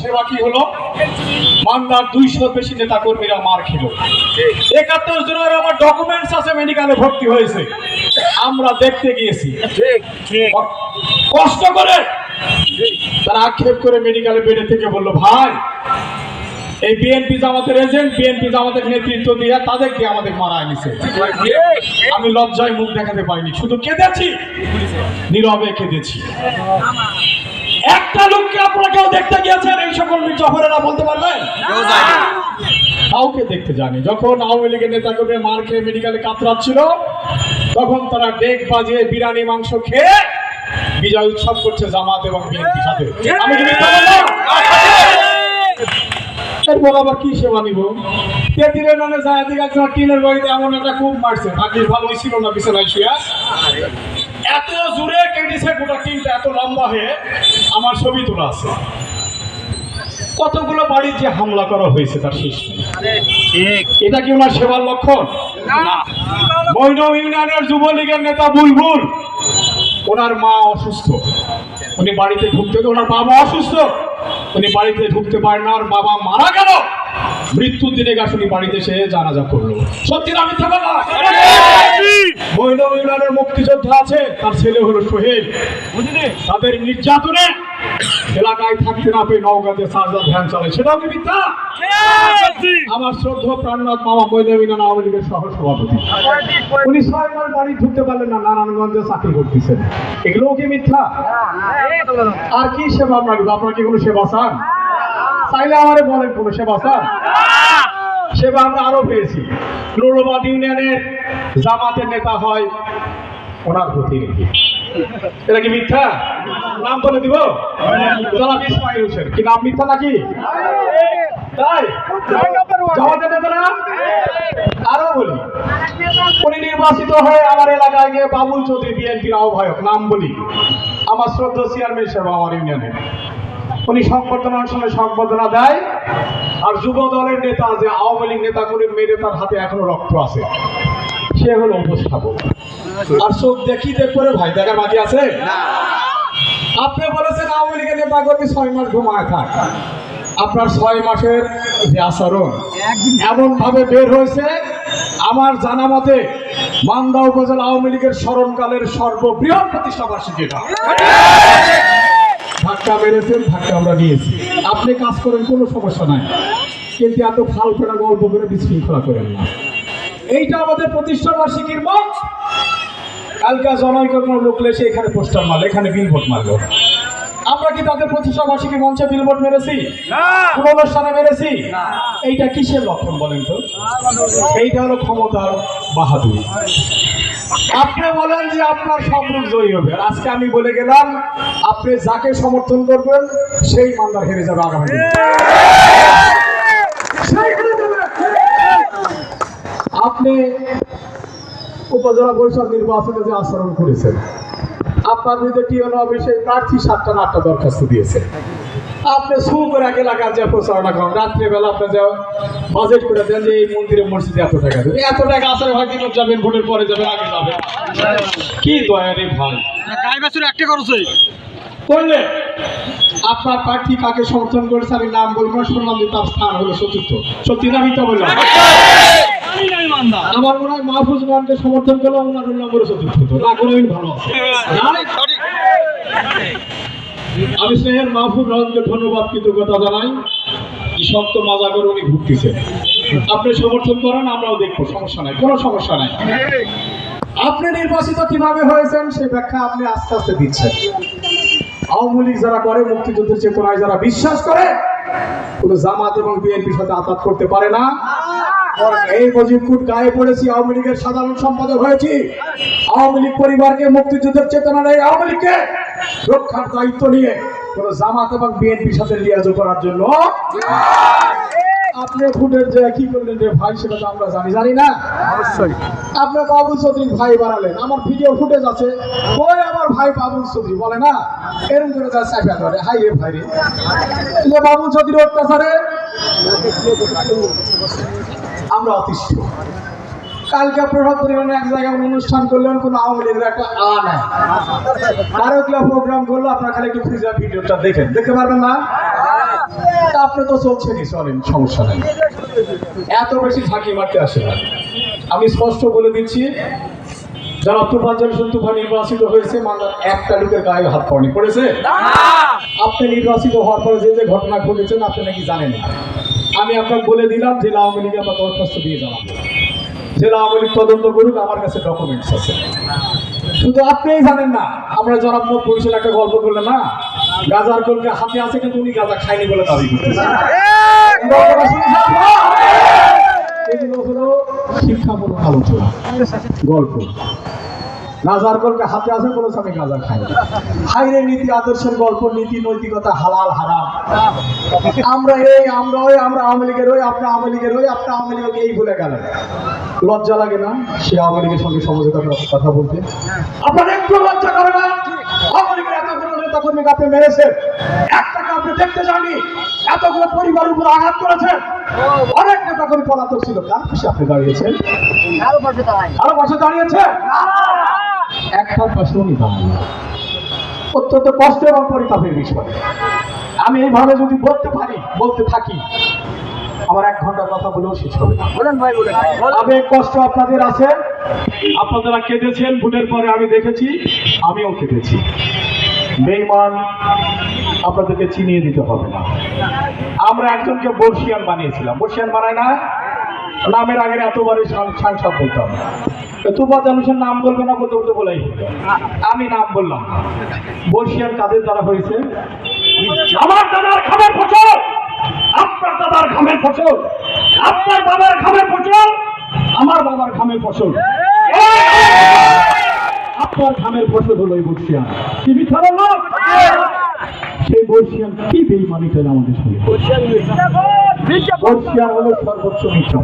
সেবা কি হলো? মান্দার 200 বেশি নেতা কর্মীরা মার খেল। 71 জনের আমার ডকুমেন্টস আছে, মেডিকেলে ভর্তি হয়েছে, আমরা দেখতে গিয়েছি। কষ্ট করে তারা আক্ষেপ করে মেডিকেলে বেডে থেকে বললো, ভাই এই বিএনপি জামাতের এজেন্ট, বিএনপি জামাতের নেতৃত্ব দিয়ে তাদের দিয়ে আমাদের মারায় নিছে। আমি লজ্জায় মুখ দেখাতে পারিনি, শুধু কেঁদেছি, নীরবে কেঁদেছি। একটা লোককে আপনারা কেউ দেখতে গিয়েছেন এই সকল মির্জাফরেরা বলতে পারবেন? কাউকে দেখতে যায়নি। যখন আওয়ামী লীগের নেতা কর্মী মার খেয়ে মেডিকেলে কাতরাচ্ছিল, তখন তারা ডেক বাজিয়ে বিরিয়ানি মাংস খেয়ে বিজয় উৎসব করছে জামাত এবং বিএনপির সাথে। আমি কি মিথ্যা বললাম? এরপর আবার কি সেবা নিব? তেতিরে নানে যায় দিকে একজন টিনের বাড়িতে এমন একটা খুব মারছে, ভাগ্যিস ভালোই ছিল না বিছানায় শুয়ে। এত জোরে কেটেছে গোটা টিনটা, এত লম্বা হয়ে আমার ছবি তোলা আছে। কতগুলো বাড়ির যে হামলা করা হয়েছে তার শেষ নেই। এটা কি ওনার সেবার লক্ষণ? না। মৈনব ইউনিয়নের যুবলীগের নেতা বুলবুল, ওনার মা অসুস্থ, উনি বাড়িতে ঢুকতে, ওনার বাবা অসুস্থ, উনি বাড়িতে ঢুকতে পারেন না, আর বাবা মারা গেল। মৃত্যুর দিনে গাছ উনি বাড়িতে সে জানাজা করলো। সত্যি না মিথ্যা বলা? মৈনব ইউনিয়নের মুক্তিযোদ্ধা আছে, তার ছেলে হলো সোহেল, তাদের নির্যাতনে এলাকায় থাকতে না পেয়ে নওগাঁতে চার্জার ভ্যান চালায়, সেটাও কি মিথ্যা? আমার শ্রদ্ধা প্রাণনাথ মামা মৈনব ইউনিয়ন আওয়ামী লীগের সহ সভাপতি, উনি 6 মাস বাড়ি ঢুকতে পারলেন না, নারায়ণগঞ্জে চাকরি করতেছেন, এগুলোও কি মিথ্যা? আর কি সেবা আপনার? আপনার কি কোনো সেবা চান? চাইলে আমারে বলেন, কোনো সেবা চান? সেবা আমরা আরো পেয়েছি। নুরুবাদ ইউনিয়নের জামাতের নেতা হয় ওনার প্রতিনিধি, এটা কি মিথ্যা? নাম বলে দিব? জনাব ইসমাইল হোসেন, কি নাম মিথ্যা নাকি? তাই জামাতের নেতারা আরো বলি, উনি নির্বাচিত হয়ে আমার এলাকায় গিয়ে বাবুল চৌধুরী বিএনপির আহ্বায়ক, নাম বলি, আমার শ্রদ্ধা চেয়ারম্যান সাহেব আমার ইউনিয়নের, উনি সংবর্ধনা অনুষ্ঠানে সংবর্ধনা দেয়। আর যুব দলের নেতা, যে আওয়ামী লীগ নেতা করে মেরে তার হাতে এখনো রক্ত আছে, সে হলো উপস্থাপক। আর চোখ দেখিতে করে ভাই দেখার বাকি আছে? আপনি বলেছেন আওয়ামী লীগের নেতা কর্মী 6 মাস ঘুমায় থাক, আপনার 6 মাসের যে আচরণ এমন ভাবে বের হয়েছে, আমার জানা মতে মান্দা উপজেলা আওয়ামী লীগের স্মরণকালের সর্ববৃহৎ প্রতিষ্ঠা বার্ষিকী এটা। ধাক্কা মেরেছেন, ধাক্কা আমরা নিয়েছি, আপনি কাজ করেন, কোনো সমস্যা নাই, কিন্তু এত ফাল ফেরা গল্প করে বিশৃঙ্খলা করেন না। এইটা আমাদের প্রতিষ্ঠা বার্ষিকীর মঞ্চ। কালকে জনৈক কোনো লোক এসে এখানে পোস্টার মারলো, এখানে বিলবোর্ড মারলো, আমরা কি তাদের প্রতিষ্ঠা বার্ষিকী মঞ্চে বিলবোর্ড মেরেছি? কোন অনুষ্ঠানে মেরেছি? এইটা কিসের লক্ষণ বলেন তো? এইটা হলো ক্ষমতার বাহাদুরি। আপনি বলেন যে আপনার সব লোক জয়ী হবে, আর আজকে আমি বলে গেলাম আপনি যাকে সমর্থন করবেন সেই মান্দার হেরে যাবে আগামী দিনে। আপনি উপজেলা পরিষদ নির্বাচনে যে আচরণ করেছেন, আপনার বিরুদ্ধে টিএন অফিসে প্রার্থী 7টা না 8টা দরখাস্ত দিয়েছে, আপনি সু করে এক এলাকার যা প্রচারণা করেন, রাত্রেবেলা আপনি যা বাজেট করে দেন যে এই মন্দিরে মসজিদে এত টাকা দেবে, এত টাকা আসলে ভাই দিন যাবেন, ভোটের পরে যাবেন, আগে যাবেন, কি দয়া রে ভাই। একটা করছে করলে আপনার প্রার্থী কাকে সমর্থন করেছে আমি নাম বলবো, শুনলাম যে তার স্থান হলো 4র্থ। সত্যি না মিথ্যা বললাম? আমার মনে হয় মাহফুজ মানকে সমর্থন করলে ওনার নম্বরে 4র্থ না, কোনো ভালো আছে। আমি স্নেহের মাহফুজ রহমানকে ধন্যবাদ, কৃতজ্ঞতা জানাই, শক্ত মাজা করে উনি ঘুরতেছেন। আপনি সমর্থন করেন, আমরাও দেখবো, সমস্যা নাই, কোনো সমস্যা নাই। আপনি নির্বাচিত কিভাবে হয়েছেন সে ব্যাখ্যা আপনি আস্তে আস্তে দিচ্ছেন। আওয়ামী লীগ যারা করে, মুক্তিযুদ্ধের চেতনায় যারা বিশ্বাস করে, কোনো জামাত এবং বিএনপির সাথে আঘাত করতে পারে না। এই মজিবপুর গায়ে পড়েছি, আওয়ামী লীগের সাধারণ সম্পাদক হয়েছি, আওয়ামী লীগ পরিবারকে, মুক্তিযুদ্ধের চেতনা নেই, আওয়ামী লীগকে রক্ষার দায়িত্ব নিয়ে কোন জামাত এবং বিএনপির সাথে লিয়াজো করার জন্য আপনি ফুটের যে কি করলেন রে ভাই, সেটা তো আমরা জানি না। অবশ্যই আপনি বাবুল চৌধুরী ভাই বাড়ালেন, আমার ভিডিও ফুটেজ আছে, ওই আমার ভাই বাবুল চৌধুরী বলে না, এরকম করে যা চাপা ধরে, হাই রে ভাই রে, যে বাবুল চৌধুরী অত্যাচারে আমরা অতিষ্ঠ। কালকে প্রভাত পরিমাণে এক জায়গায় অনুষ্ঠান করলেন, কোনো আওয়ামী লীগের একটা নাই, আরো প্রোগ্রাম করলো, আপনার খালি একটু ভিডিওটা দেখেন, দেখতে পারবেন না? আপনি তো চলছেনই, চলেন, সমস্যা নেই, এত বেশি ঝাঁকি মারতে আসে না। আমি স্পষ্ট বলে দিচ্ছি, যারা তুফান তুফান নির্বাচিত হয়েছে, মান্দার একটা লোকের গায়ে হাত পড়েনি, পড়েছে? আপনি নির্বাচিত হওয়ার পরে যে যে ঘটনা ঘটেছেন আপনি নাকি জানেন না। আমি আপনাকে বলে দিলাম, জেলা আওয়ামী লীগে আমরা দরখাস্ত দিয়ে জানাবো, জেলা আওয়ামী লীগ তদন্ত করুক, আমার কাছে ডকুমেন্টস আছে। শুধু আপনিই জানেন না, আমরা জনাব পুলিশের একটা গল্প করলেন না, গাজার কলকে হাতে আছে কিন্তু উনি গাজা খায়নি বলে দাবি করতেছেন। এগুলো হলো শিক্ষামূলক আলোচনা, গল্প। গাজার কলকে হাতে আছে বলেছে আমি গাজা খাই। হাইরে নীতি আদর্শের গল্প, নীতি নৈতিকতা, হালাল হারাম। আমরা আওয়ামী লীগের ওই, আপনি আওয়ামী লীগের ওই, আপনি আওয়ামী লীগকে এই ভুলে গেলেন। লজ্জা লাগে না সে আওয়ামী লীগের সঙ্গে সমঝোতা করে কথা বলতে? আপনার একটু লজ্জা করে না? আওয়ামী লীগের এতগুলো নেতা কর্মীকে আপনি মেরেছেন, একটাকে আপনি দেখতে যাননি, এতগুলো পরিবারের উপর আঘাত করেছেন, অনেক নেতা কর্মী পলাতক ছিল, কার খুশি আপনি দাঁড়িয়েছেন? আরো পাশে দাঁড়িয়েছে, একটার পাশে উনি দাঁড়ান। অত্যন্ত কষ্ট এবং পরিতাপের বিষয়। আমি এইভাবে যদি বলতে থাকি, আমার 1 ঘন্টার কথা বলেও শেষ হবে। আবেগ কষ্ট আপনাদের আছে, আপনারা কেঁদেছেন ভোটের পরে, আমি দেখেছি, আমিও কেঁদেছি। বেঈমান আপনাদেরকে চিনিয়ে দিতে হবে না। আমরা একজনকে বর্ষিয়ান বানিয়েছিলাম, বর্ষিয়ান বানায় না, নামের আগে এতবারে সাংসদ বলতাম, তুফান জালুসের নাম বলবে না, বলতে বলতে বলাই, আমি নাম বললাম। বর্ষিয়ান কাদের দ্বারা হয়েছে? আমার দাদার খামের ফসল, আপনার দাদার খামের ফসল, আপনার বাবার খামের ফসল, আমার বাবার খামের ফসল, আপনার খামের ফসল হলো এই বর্ষিয়ান। কি মিথ্যা লোক? সেই বর্ষিয়ান কি বেঈমানিটা আমাদের সঙ্গে? বর্ষিয়ান হলো সর্বোচ্চ মিথ্যা।